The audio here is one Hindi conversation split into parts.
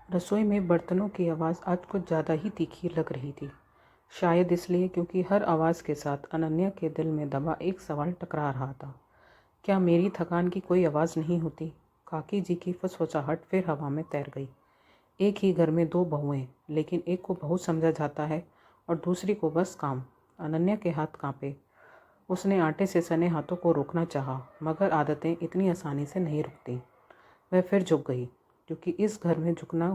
रसोई में बर्तनों की आवाज़ आज कुछ ज़्यादा ही तीखी लग रही थी। शायद इसलिए क्योंकि हर आवाज़ के साथ अनन्या के दिल में दबा एक सवाल टकरा रहा था। क्या मेरी थकान की कोई आवाज़ नहीं होती? काकी जी की फुसफुसाहट फिर हवा में तैर गई। एक ही घर में दो बहुएं, लेकिन एक को बहू समझा जाता है और दूसरी को बस काम। अनन्या के हाथ कांपे। उसने आटे से सने हाथों को रोकना चाहा, मगर आदतें इतनी आसानी से नहीं रुकती। वह फिर झुक गई, क्योंकि इस घर में झुकना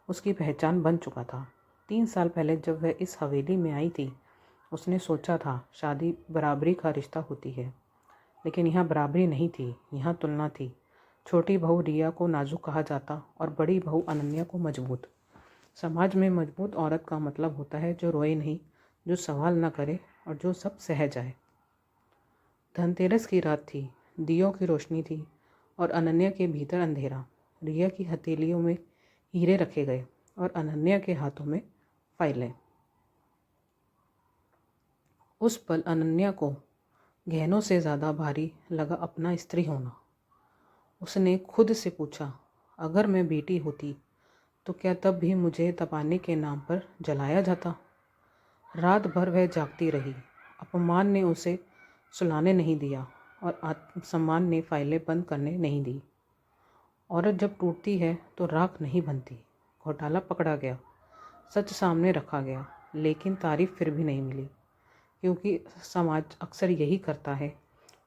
उसकी पहचान बन चुका था। 3 साल पहले जब वह इस हवेली में आई थी, उसने सोचा था शादी बराबरी का रिश्ता होती है, लेकिन यहाँ बराबरी नहीं थी, यहाँ तुलना थी। छोटी बहू रिया को नाजुक कहा जाता और बड़ी बहू अनन्या को मजबूत। समाज में मजबूत औरत का मतलब होता है जो रोए नहीं, जो सवाल न करे और जो सब सह जाए। धनतेरस की रात थी, दियों की रोशनी थी और अनन्या के भीतर अंधेरा। रिया की हथेलियों में हीरे रखे गए और अनन्या के हाथों में फाइलें। उस पल अनन्या को गहनों से ज़्यादा भारी लगा अपना स्त्री होना। उसने खुद से पूछा, अगर मैं बेटी होती तो क्या तब भी मुझे तपाने के नाम पर जलाया जाता? रात भर वह जागती रही। अपमान ने उसे सुलाने नहीं दिया और आत्मसम्मान ने फाइलें बंद करने नहीं दी। औरत जब टूटती है तो राख नहीं बनती। घोटाला पकड़ा गया, सच सामने रखा गया, लेकिन तारीफ फिर भी नहीं मिली, क्योंकि समाज अक्सर यही करता है।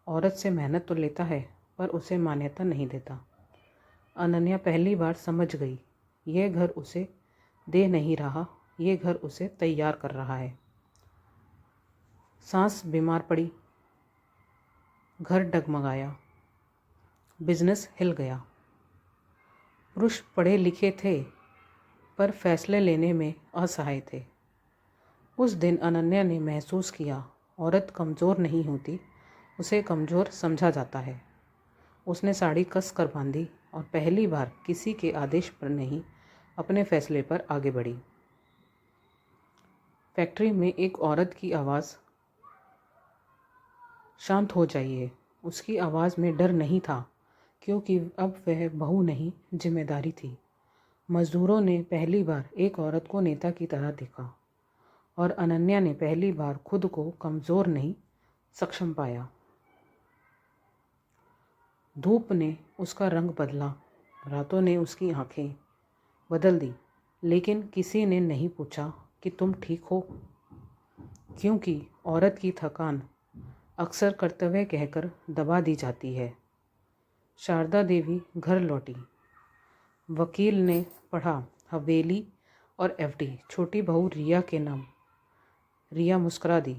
औरत से मेहनत तो लेता है, पर उसे मान्यता नहीं देता। अनन्या पहली बार समझ गई, यह घर उसे दे नहीं रहा, यह घर उसे तैयार कर रहा है। सांस बीमार पड़ी, घर डगमगाया, बिजनेस हिल गया। पुरुष पढ़े लिखे थे, पर फैसले लेने में असहाय थे। उस दिन अनन्या ने महसूस किया, औरत कमज़ोर नहीं होती, उसे कमज़ोर समझा जाता है। उसने साड़ी कस कर बांधी और पहली बार किसी के आदेश पर नहीं, अपने फैसले पर आगे बढ़ी। फैक्ट्री में एक औरत की आवाज़, शांत हो जाइए। उसकी आवाज़ में डर नहीं था, क्योंकि अब वह बहू नहीं, जिम्मेदारी थी। मज़दूरों ने पहली बार एक औरत को नेता की तरह देखा और अनन्या ने पहली बार खुद को कमज़ोर नहीं, सक्षम पाया। धूप ने उसका रंग बदला, रातों ने उसकी आंखें बदल दी, लेकिन किसी ने नहीं पूछा कि तुम ठीक हो, क्योंकि औरत की थकान अक्सर कर्तव्य कहकर दबा दी जाती है। शारदा देवी घर लौटी। वकील ने पढ़ा हवेली और एफडी छोटी बहू रिया के नाम। रिया मुस्कुरा दी।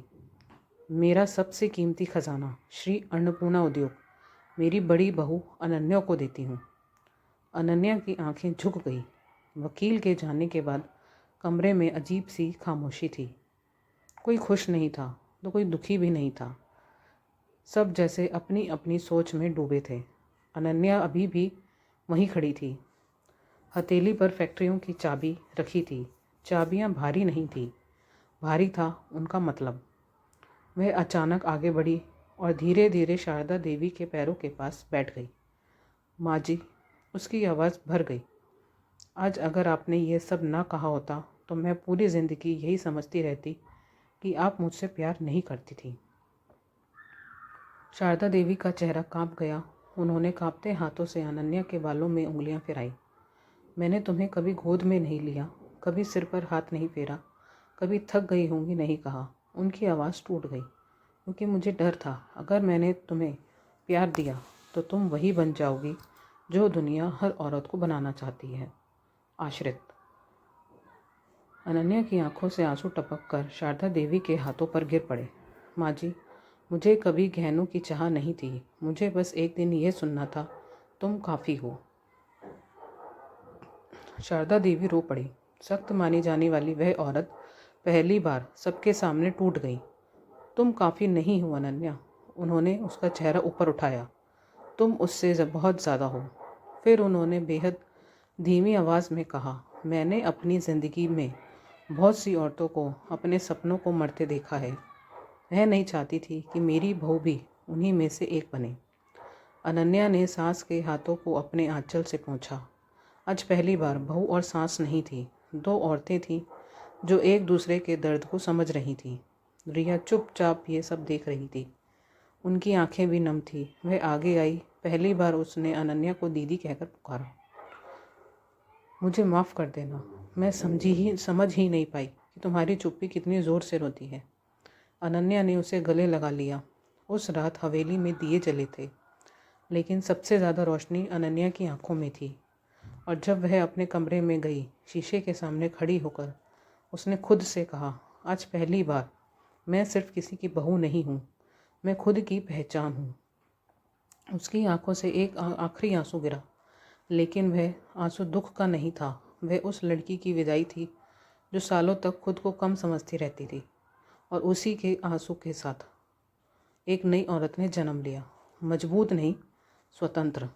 मेरा सबसे कीमती खजाना श्री अन्नपूर्णा उद्योग मेरी बड़ी बहू अनन्या को देती हूँ। अनन्या की आंखें झुक गई। वकील के जाने के बाद कमरे में अजीब सी खामोशी थी। कोई खुश नहीं था तो कोई दुखी भी नहीं था। सब जैसे अपनी अपनी सोच में डूबे थे। अनन्या अभी भी वहीं खड़ी थी। हथेली पर फैक्ट्रियों की चाबी रखी थी। चाबियां भारी नहीं थी, भारी था उनका मतलब। वह अचानक आगे बढ़ी और धीरे धीरे शारदा देवी के पैरों के पास बैठ गई। माँ जी, उसकी आवाज़ भर गई। आज अगर आपने ये सब ना कहा होता तो मैं पूरी ज़िंदगी यही समझती रहती कि आप मुझसे प्यार नहीं करती थी। शारदा देवी का चेहरा कांप गया। उन्होंने कांपते हाथों से अनन्या के बालों में उंगलियां फिराई। मैंने तुम्हें कभी गोद में नहीं लिया, कभी सिर पर हाथ नहीं फेरा, कभी थक गई होंगी नहीं कहा। उनकी आवाज़ टूट गई, क्योंकि मुझे डर था अगर मैंने तुम्हें प्यार दिया तो तुम वही बन जाओगी जो दुनिया हर औरत को बनाना चाहती है, आश्रित। अनन्या की आंखों से आंसू टपक कर शारदा देवी के हाथों पर गिर पड़े। माँ जी, मुझे कभी गहनों की चाह नहीं थी, मुझे बस एक दिन यह सुनना था, तुम काफ़ी हो। शारदा देवी रो पड़ी। सख्त मानी जाने वाली वह औरत पहली बार सबके सामने टूट गई। तुम काफ़ी नहीं हो अनन्या। उन्होंने उसका चेहरा ऊपर उठाया। तुम उससे बहुत ज़्यादा हो। फिर उन्होंने बेहद धीमी आवाज़ में कहा, मैंने अपनी ज़िंदगी में बहुत सी औरतों को अपने सपनों को मरते देखा है। वह नहीं चाहती थी कि मेरी बहू भी उन्हीं में से एक बने। अनन्या ने सास के हाथों को अपने आंचल से पोंछा। आज पहली बार बहू और सास नहीं थी, दो औरतें थीं जो एक दूसरे के दर्द को समझ रही थीं। रिया चुपचाप ये सब देख रही थी। उनकी आंखें भी नम थी। वह आगे आई। पहली बार उसने अनन्या को दीदी कहकर पुकारा। मुझे माफ़ कर देना, मैं समझ ही नहीं पाई कि तुम्हारी चुप्पी कितनी ज़ोर से रोती है। अनन्या ने उसे गले लगा लिया। उस रात हवेली में दिए जले थे, लेकिन सबसे ज़्यादा रोशनी अनन्या की आंखों में थी। और जब वह अपने कमरे में गई, शीशे के सामने खड़ी होकर उसने खुद से कहा, आज पहली बार मैं सिर्फ किसी की बहू नहीं हूँ, मैं खुद की पहचान हूँ। उसकी आंखों से एक आखिरी आंसू गिरा, लेकिन वह आंसू दुख का नहीं था। वह उस लड़की की विदाई थी जो सालों तक खुद को कम समझती रहती थी। और उसी के आंसू के साथ एक नई औरत ने जन्म लिया, मजबूत नहीं, स्वतंत्र।